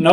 9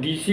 DC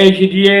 HDA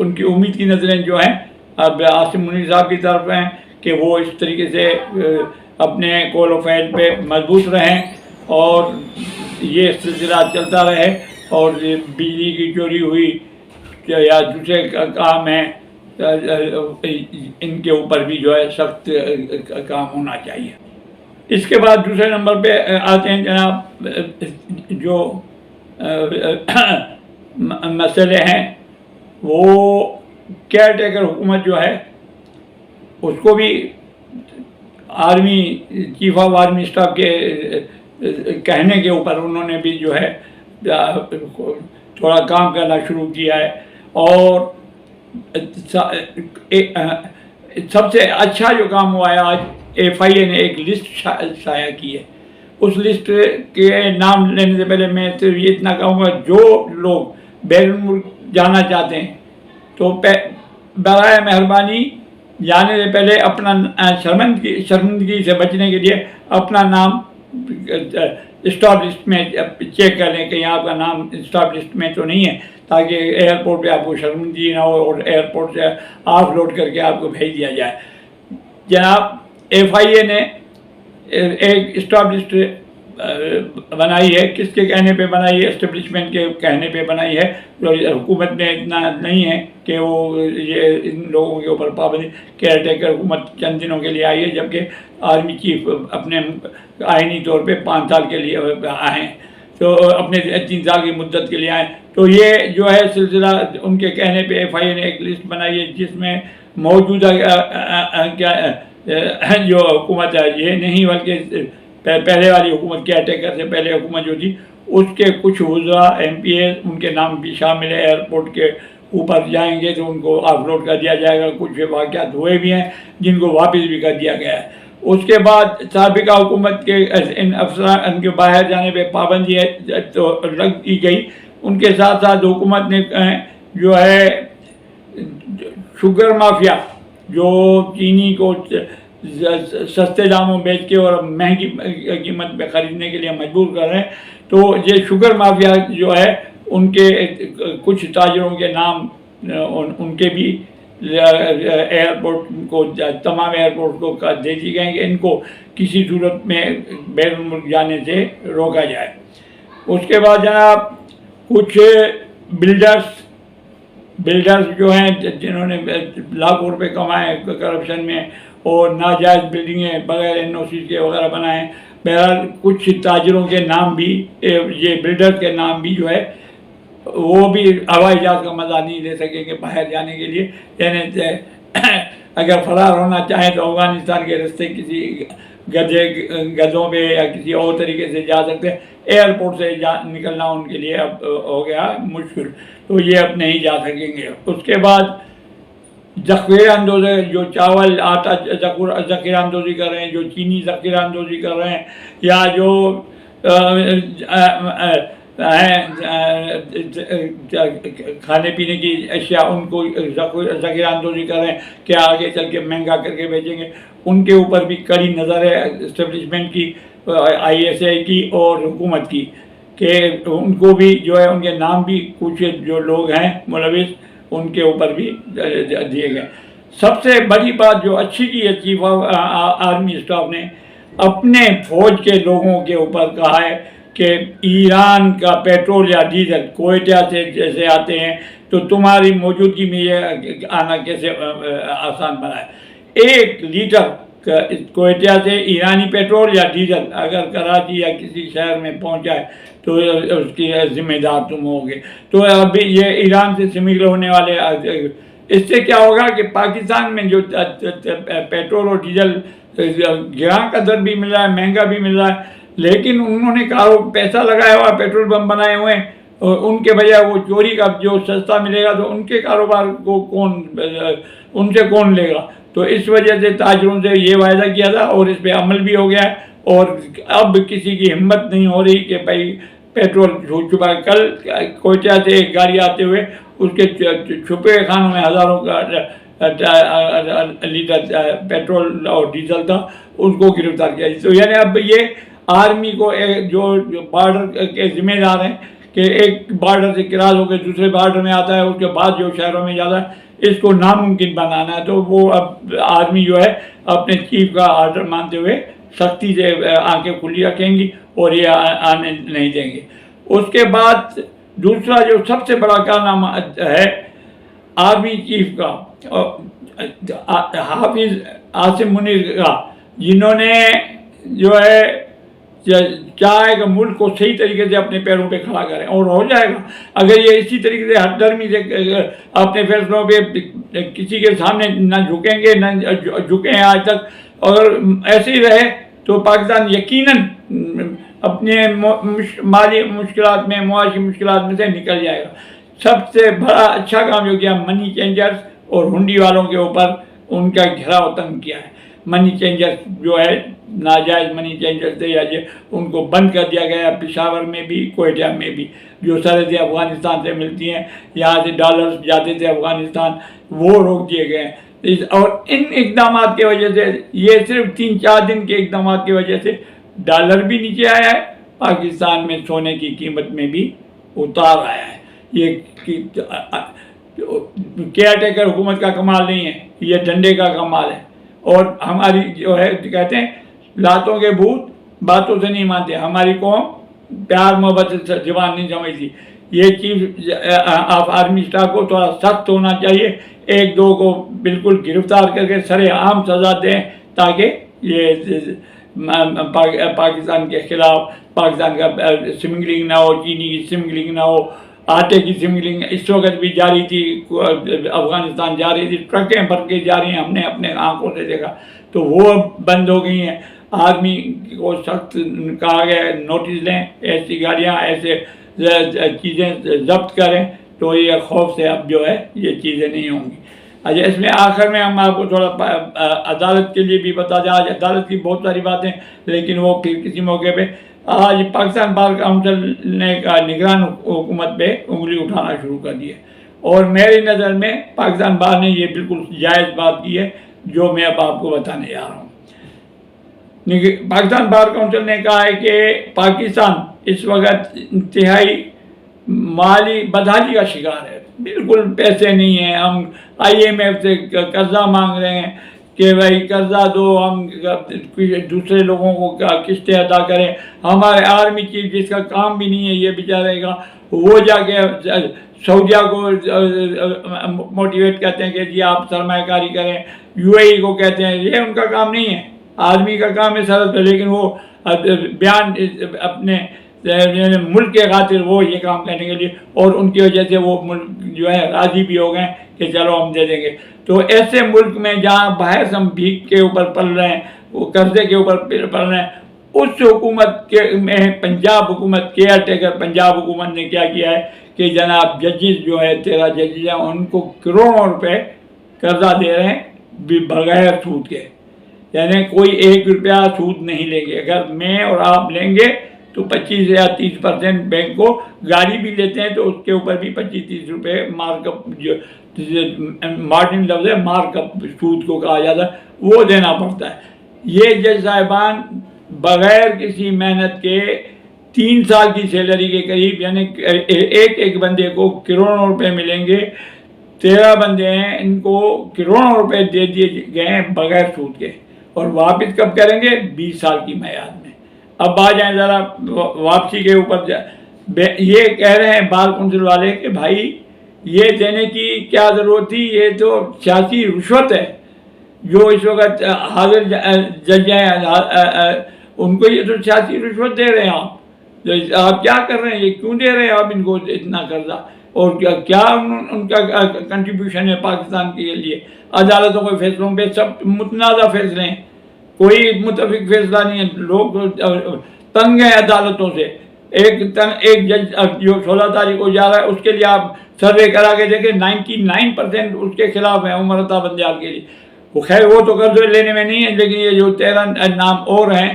ان کی امید کی نظریں جو ہیں اب عاصم منیر صاحب کی طرف ہیں کہ وہ اس طریقے سے اپنے قول و فعل پہ مضبوط رہیں اور یہ سلسلہ چلتا رہے، اور بجلی کی چوری ہوئی یا دوسرے کام ہیں ان کے اوپر بھی جو ہے سخت کام ہونا چاہیے۔ اس کے بعد دوسرے نمبر پہ آتے ہیں جناب جو مسئلے ہیں، وہ کیئر ٹیکر حکومت جو ہے اس کو بھی army chief of army staff کے کہنے کے اوپر انہوں نے بھی جو ہے تھوڑا کام کرنا شروع کیا ہے، اور سب سے اچھا جو کام ہوا ہے آج FIA نے ایک لسٹ شائع کی ہے۔ اس لسٹ کے نام لینے سے پہلے میں صرف یہ اتنا کہوں گا، جو لوگ بیرون ملک جانا چاہتے ہیں تو برائے مہربانی جانے سے پہلے اپنا شرمندگی سے بچنے کے لیے اپنا نام اسٹاف لسٹ میں چیک کر لیں کہ آپ کا نام اسٹاف لسٹ میں تو نہیں ہے، تاکہ ایئرپورٹ پہ آپ کو شرمندگی نہ ہو اور ایئرپورٹ سے آف لوڈ کر کے آپ کو بھیج دیا جائے۔ جناب FIA نے ایک اسٹاف لسٹ بنائی ہے، کس کے کہنے پہ بنائی ہے؟ اسٹیبلشمنٹ کے کہنے پہ بنائی ہے۔ حکومت میں اتنا نہیں ہے کہ وہ یہ ان لوگوں کے اوپر پابندی، کیئر ٹیکر حکومت چند دنوں کے لیے آئی ہے، جبکہ آرمی چیف اپنے آئینی طور پہ 5 سال کے لیے آئے ہیں، تو اپنے 3 سال کی مدت کے لیے آئے۔ تو یہ جو ہے سلسلہ ان کے کہنے پہ FIA نے ایک لسٹ بنائی ہے، جس میں موجودہ جو حکومت ہے یہ نہیں، بلکہ پہلے والی حکومت کیئر ٹیکر سے پہلے حکومت جو تھی اس کے کچھ وزراء MPs ان کے نام بھی شامل ہے۔ ایئرپورٹ کے اوپر جائیں گے تو ان کو آف لوڈ کر دیا جائے گا، کچھ واقعات ہوئے بھی ہیں جن کو واپس بھی کر دیا گیا ہے۔ اس کے بعد سابقہ حکومت کے ان افسران کے باہر جانے پہ پابندی ہے تو لگ دی گئی۔ ان کے ساتھ ساتھ حکومت نے جو ہے شوگر مافیا جو چینی کو سستے داموں بیچ کے اور مہنگی قیمت پہ خریدنے کے لیے مجبور کر رہے ہیں، تو یہ شوگر مافیا جو ہے ان کے کچھ تاجروں کے نام ان کے بھی ایئرپورٹ کو، تمام ایئرپورٹ کو دے دی گئے کہ ان کو کسی صورت میں بیرون ملک جانے سے روکا جائے۔ اس کے بعد جناب کچھ بلڈرز جو ہیں جنہوں نے لاکھوں روپے کمائے کرپشن میں اور ناجائز بلڈنگیں بغیر NOC کے وغیرہ بنائے، بہرحال کچھ تاجروں کے نام بھی، یہ بلڈر کے نام بھی جو ہے وہ بھی ہوائی جہاز کا مزہ نہیں لے سکیں گے باہر جانے کے لیے، یعنی اگر فرار ہونا چاہیں تو افغانستان کے راستے کسی گدھوں پہ یا کسی اور طریقے سے جا سکتے ہیں، ایئرپورٹ سے نکلنا ان کے لیے اب ہو گیا مشکل، تو یہ اب نہیں جا سکیں گے۔ اس کے بعد ذخیرہ اندوزی، جو چاول آٹا ذخیرہ اندوزی کر رہے ہیں، جو چینی ذخیرہ اندوزی کر رہے ہیں، یا جو کھانے پینے کی اشیاء ان کو ذخیرہ اندوزی کر رہے ہیں کہ آگے چل کے مہنگا کر کے بیچیں گے، ان کے اوپر بھی کڑی نظر ہے اسٹیبلشمنٹ کی، ISI کی اور حکومت کی، کہ ان کو بھی جو ہے ان کے نام بھی کچھ جو لوگ ہیں ملوث ان کے اوپر بھی دیے گئے۔ سب سے بڑی بات جو اچھی کی ہے چیف آف آرمی اسٹاف نے اپنے فوج کے لوگوں کے اوپر کہا ہے کہ ایران کا پیٹرول یا ڈیزل کوئٹہ سے جیسے آتے ہیں تو تمہاری موجودگی میں یہ آنا کیسے آسان بنا ہے۔ 1 لیٹر کوئٹہ سے ایرانی پیٹرول یا ڈیزل اگر کراچی یا کسی شہر میں پہنچائے تو اس کی ذمہ دار تم ہوگے۔ تو ابھی یہ ایران سے سمگل ہونے والے، اس سے کیا ہوگا کہ پاکستان میں جو پیٹرول اور ڈیزل گراں قدر بھی مل رہا ہے، مہنگا بھی مل رہا ہے، لیکن انہوں نے پیسہ لگایا ہوا، پیٹرول پمپ بنائے ہوئے ہیں، ان کے بجائے وہ چوری کا جو سستا ملے گا تو ان کے کاروبار کو ان سے کون لے گا؟ تو اس وجہ سے تاجروں سے یہ وعدہ کیا تھا اور اس پہ عمل بھی ہو گیا ہے، اور اب کسی کی ہمت نہیں ہو رہی کہ بھائی پیٹرول چھپا۔ کل کوئٹہ سے ایک گاڑی آتے ہوئے اس کے چھپے خانوں میں ہزاروں کا لیٹر پیٹرول اور ڈیزل تھا، اس کو گرفتار کیا۔ تو یعنی اب یہ آرمی کو جو بارڈر کے ذمہ دار ہیں کہ ایک بارڈر سے کراس ہو کے دوسرے بارڈر میں آتا ہے، اس کے بعد جو شہروں میں جاتا ہے، اس کو ناممکن بنانا ہے۔ تو وہ اب آرمی جو ہے اپنے چیف کا آرڈر مانتے ہوئے سختی سے آنکھیں کھلی رکھیں گی اور یہ آنے نہیں دیں گے۔ اس کے بعد دوسرا جو سب سے بڑا کارنامہ ہے آرمی چیف کا، حافظ عاصم منیر کا، جنہوں نے جو ہے چاہے کہ ملک کو صحیح طریقے سے اپنے پیروں پہ کھڑا کریں، اور ہو جائے گا اگر یہ اسی طریقے سے ہٹ درمی سے اپنے فیصلوں پہ کسی کے سامنے نہ جھکیں گے، نہ جھکے ہیں آج تک، اگر ایسے ہی رہے تو پاکستان یقیناً اپنے مالی مشکلات میں، معاشی مشکلات میں سے نکل جائے گا۔ سب سے بڑا اچھا کام جو کیا منی چینجرز اور ہنڈی والوں کے اوپر ان کا گھیراؤ تنگ کیا ہے۔ منی چینجر جو ہے ناجائز منی چینجر تھے یا ان کو بند کر دیا گیا، پشاور میں بھی کوئٹہ میں بھی، جو سرحدیں افغانستان سے ملتی ہیں، یہاں سے ڈالرز جاتے تھے افغانستان، وہ روک دیے گئے ہیں۔ اور ان اقدامات کی وجہ سے، یہ صرف 3-4 دن کے اقدامات کی وجہ سے ڈالر بھی نیچے آیا ہے، پاکستان میں سونے کی قیمت میں بھی اتار آیا ہے۔ یہ کیئر ٹیکر حکومت کا کمال نہیں ہے، یہ ڈنڈے کا کمال ہے۔ اور ہماری جو ہے کہتے ہیں لاتوں کے بھوت باتوں سے نہیں مانتے، ہماری قوم پیار محبت سے زبان نہیں سمجھتی۔ یہ چیف آف آرمی اسٹاف کو تھوڑا سخت ہونا چاہیے، ایک دو کو بالکل گرفتار کر کے سرے عام سزا دیں تاکہ یہ پاکستان کے خلاف، پاکستان کا سمگلنگ نہ ہو، چینی کی سمگلنگ نہ ہو، آٹے کی سمگلنگ اس وقت بھی جاری تھی، افغانستان جا رہی تھی، ٹرکیں بھر کے جا رہی ہیں، ہم نے اپنے آنکھوں سے دیکھا، تو وہ بند ہو گئی ہیں۔ آرمی کو سخت کہا گیا ہے نوٹس لیں، ایسی گاڑیاں ایسے چیزیں ضبط کریں، تو یہ خوف سے اب جو ہے یہ چیزیں نہیں ہوں گی۔ اچھا، اس میں آخر میں ہم آپ کو تھوڑا عدالت کے لیے بھی بتا دیں، آج عدالت کی بہت ساری باتیں، لیکن وہ پھر کسی موقع پہ۔ آج پاکستان بار کاؤنسل نے نگران حکومت پہ انگلی اٹھانا شروع کر دی ہے، اور میری نظر میں پاکستان بار نے یہ بالکل جائز بات کی ہے جو میں اب آپ کو بتانے جا رہا ہوں۔ پاکستان بار کاؤنسل نے کہا ہے کہ پاکستان اس وقت انتہائی مالی بدحالی کا شکار ہے، بالکل پیسے نہیں ہیں، ہم IMF سے قرضہ مانگ رہے ہیں کہ بھائی قرضہ دو، ہم دوسرے لوگوں کو قسطیں ادا کریں۔ ہمارے آرمی چیف جس کا کام بھی نہیں ہے یہ بیچارے گا، وہ جا کے سعودیہ کو موٹیویٹ کرتے ہیں کہ جی آپ سرمایہ کاری کریں، UAE کو کہتے ہیں، یہ ان کا کام نہیں ہے، آرمی کا کام ہے سرحد پہ، لیکن وہ بیان اپنے ملک کے خاطر وہ یہ کام کرنے کے لیے، اور ان کی وجہ سے وہ ملک جو ہے راضی بھی ہو گئے کہ چلو ہم دے دیں گے۔ تو ایسے ملک میں جہاں بحث ہم بھیک کے اوپر پل رہے ہیں، وہ قرضے کے اوپر پل رہے ہیں، اس حکومت کے میں پنجاب حکومت، کیئر ٹیکر پنجاب حکومت نے کیا کیا ہے کہ جناب ججز جو ہے 13 ججز ہیں، ان کو کروڑوں روپے قرضہ دے رہے ہیں بغیر سود کے، یعنی کوئی 1 روپیہ سود نہیں لیں گے۔ اگر میں اور آپ لیں گے تو 25 یا 30% بینک کو، گاڑی بھی لیتے ہیں تو اس کے اوپر بھی 25-30 روپے مارک اپ، جو مارجن لفظ ہے مارک اپ سود کو کہا جاتا ہے، وہ دینا پڑتا ہے۔ یہ جج صاحبان بغیر کسی محنت کے 3 سال کی سیلری کے قریب، یعنی ایک بندے کو کروڑوں روپے ملیں گے، 13 بندے ہیں، ان کو کروڑوں روپے دے دیے گئے ہیں بغیر سود کے، اور واپس کب کریں گے؟ 20 سال کی میعاد میں۔ اب آ جائیں ذرا واپسی کے اوپر، یہ کہہ رہے ہیں بار کونسل والے کہ بھائی یہ دینے کی کیا ضرورت تھی، یہ تو سیاسی رشوت ہے جو اس وقت حاضر جج ہیں، ان کو یہ تو سیاسی رشوت دے رہے ہیں آپ کیا کر رہے ہیں، یہ کیوں دے رہے ہیں آپ ان کو اتنا قرضہ، اور کیا ان کا کنٹریبیوشن ہے پاکستان کے لیے؟ عدالتوں کے فیصلوں پہ سب متنازع فیصلے ہیں، کوئی متفق فیصلہ نہیں ہے، لوگ تنگ ہیں عدالتوں سے۔ ایک جج جو 16 تاریخ کو جا رہا ہے، اس کے لیے آپ سروے کرا کے دیکھیں 99% اس کے خلاف ہیں عمر عطا بندیال کے لیے۔ وہ خیر وہ تو قرضے لینے میں نہیں ہے، لیکن یہ جو 13 نام اور ہیں،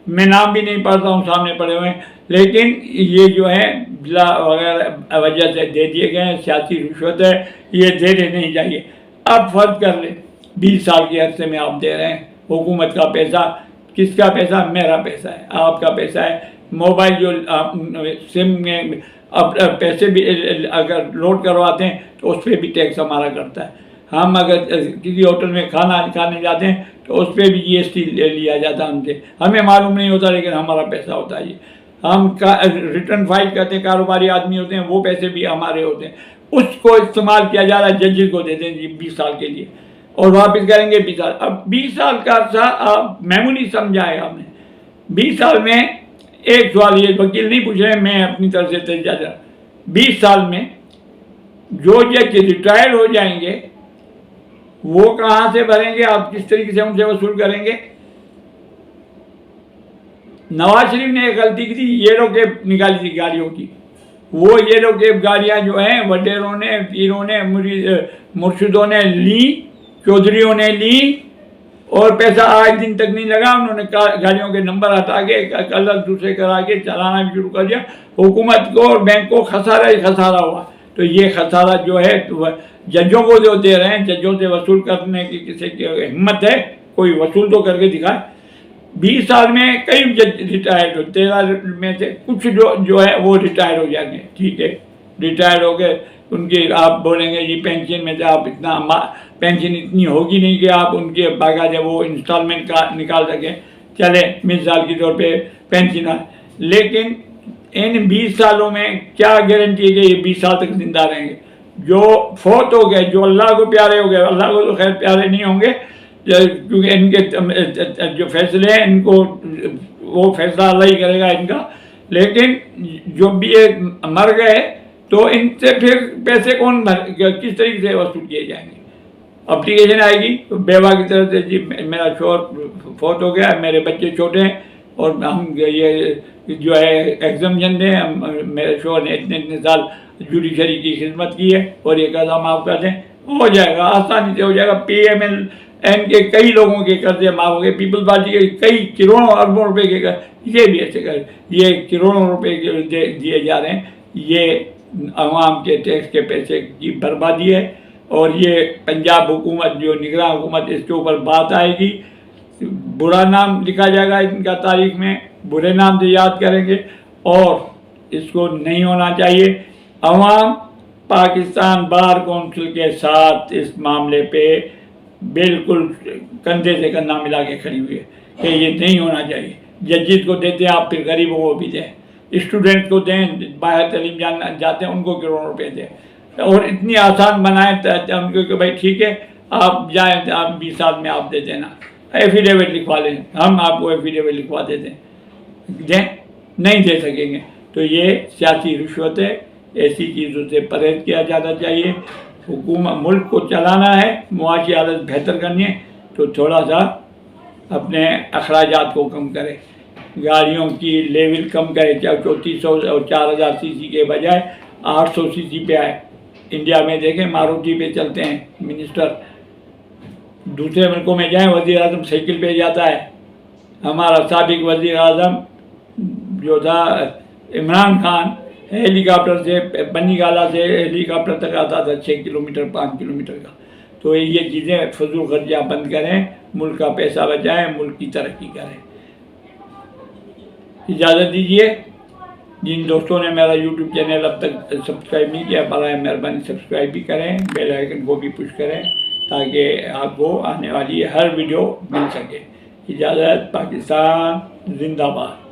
میں نام بھی نہیں پڑھتا ہوں، سامنے پڑے ہوئے ہیں، لیکن یہ جو ہے بلا وغیرہ وجہ سے دے دیے گئے ہیں، سیاسی رشوت ہے، یہ دینے نہیں چاہیے۔ اب فرض کر لیں 20 سال کے عرصے میں آپ دے رہے ہیں، حکومت کا پیسہ، کس کا پیسہ؟ میرا پیسہ ہے، آپ کا پیسہ ہے، موبائل جو سم میں اب پیسے بھی اگر لوڈ کرواتے ہیں تو اس پہ بھی ٹیکس ہمارا کرتا ہے. ہم اگر کسی ہوٹل میں کھانا کھانے جاتے ہیں تو اس پہ بھی جی ایس ٹی لیا جاتا ہے ہم سے. ہمیں معلوم نہیں ہوتا لیکن ہمارا پیسہ ہوتا ہے. ہم ریٹرن فائل کرتے ہیں, کاروباری آدمی ہوتے ہیں, وہ پیسے بھی ہمارے ہوتے ہیں. اس کو استعمال کیا جا رہا ہے, ججز کو دیتے ہیں جی 20 سال کے لیے اور واپس کریں گے 20 سال. اب 20 سال کا عرصہ آپ معمولی سمجھا ہے آپ نے. 20 سال میں ایک سوال, یہ وکیل نہیں پوچھ رہے, میں اپنی طرف سے تجزیہ دے رہا ہوں, 20 سال میں جو جج ریٹائر ہو جائیں گے وہ کہاں سے بھریں گے, آپ کس طریقے سے ان سے وصول کریں گے؟ نواز شریف نے ایک غلطی کی تھی, یلو کیب نکالی تھی گاڑیوں کی. وہ یلو کیب گاڑیاں جو ہیں وڈیروں نے, پیروں نے, مرشدوں نے لی, چودھریوں نے لی, اور پیسہ آج دن تک نہیں لگا. انہوں نے گاڑیوں کے نمبر ہٹا کے الگ دوسرے کرا کے چلانا بھی شروع کر دیا. حکومت کو اور بینک کو خسارہ ہی خسارہ ہوا. تو یہ خسارہ جو ہے ججوں کو جو دے رہے ہیں, ججوں سے وصول کرنے کی کسی کی ہمت ہے کوئی وصول تو کر کے دکھائے. 20 سال میں کئی جج ریٹائرڈ ہو, 13 میں سے کچھ جو ہے وہ ریٹائر ہو جائیں گے. ٹھیک ہے, ریٹائر ہو گئے, ان کی آپ بولیں گے جی پینشن میں سے آپ اتنا, پینشن اتنی ہوگی نہیں کہ آپ ان کے باقاعدہ وہ انسٹالمنٹ کا نکال سکیں. چلے مثال کے طور پہ پینشن آئے, لیکن ان 20 سالوں میں کیا گارنٹی ہے کہ یہ 20 سال تک زندہ رہیں گے؟ جو فوت ہو گئے, جو اللہ کو پیارے ہو گئے, اللہ کو تو خیر پیارے نہیں ہوں گے کیونکہ ان کے جو فیصلے ہیں ان کو وہ فیصلہ اللہ ہی کرے گا ان کا. لیکن جو بھی مر گئے تو ان سے پھر پیسے کون کس طریقے سے وصول کیے جائیں گے؟ اپلیکیشن آئے گی تو بیوہ کی طرف سے جی میرا شوہر فوت ہو گیا, میرے بچے چھوٹے ہیں اور ہم یہ جو ہے ایگزمپشن دیں, میرے شوہر نے اتنے سال جوڈیشری کی خدمت کی ہے اور یہ قرضہ معاف کر دیں. ہو جائے گا, آسانی سے ہو جائے گا. پی ایم ایل این کے کئی لوگوں کے قرضے معاف ہو گئے, پیپلز پارٹی کے کئی کروڑوں اربوں روپے کے یہ بھی ایسے کر, یہ کروڑوں روپے دیے جا رہے ہیں. یہ عوام کے ٹیکس کے پیسے کی بربادی ہے اور یہ پنجاب حکومت جو نگراں حکومت اس کے اوپر بات آئے گی, برا نام لکھا جائے گا ان کا تاریخ میں, برے نام سے یاد کریں گے اور اس کو نہیں ہونا چاہیے. عوام پاکستان بار کونسل کے ساتھ اس معاملے پہ بالکل کندھے سے کندھا ملا کے کھڑی ہوئی ہے کہ یہ نہیں ہونا چاہیے. ججز کو دیتے ہیں آپ, پھر غریبوں کو بھی دیں, اسٹوڈنٹ کو دیں, باہر تعلیم جاتے ہیں ان کو کروڑوں روپے دیں, اور اتنی آسان بنائیں ان کو کہ بھائی ٹھیک ہے آپ جائیں, آپ 20 سال میں آپ دے دینا, ایفیڈیوٹ لکھوا لیں, ہم آپ کو ایفیڈیوٹ لکھوا دیتے ہیں, دیں نہیں دے سکیں گے. تو یہ سیاسی رشوت ہے, ایسی چیزوں سے پرہیز کیا جانا چاہیے. حکومت ملک کو چلانا ہے, معاشی حالت بہتر کرنی ہے تو تھوڑا سا اپنے اخراجات کو کم کرے, گاڑیوں کی لیول کم کرے, 3400 اور 4000 سی سی کے بجائے 800 سی سی پہ آئے. انڈیا میں دیکھیں ماروتی پہ چلتے ہیں منسٹر, دوسرے ملکوں میں جائیں وزیر اعظم سائیکل پہ جاتا ہے. ہمارا سابق وزیر اعظم جو تھا عمران خان ہیلی کاپٹر سے, بنی گالا سے ہیلی کاپٹر تک آتا تھا 6 کلومیٹر 5 کلومیٹر کا. تو یہ چیزیں فضول خرچیاں بند کریں, ملک کا پیسہ بچائیں, ملک کی ترقی کریں. اجازت دیجیے. جن دوستوں نے میرا یوٹیوب چینل اب تک سبسکرائب نہیں کیا, برائے مہربانی سبسکرائب بھی کریں, بیل آئیکن کو بھی پش کریں تاکہ آپ کو آنے والی ہر ویڈیو مل سکے. اجازت. پاکستان زندہ باد.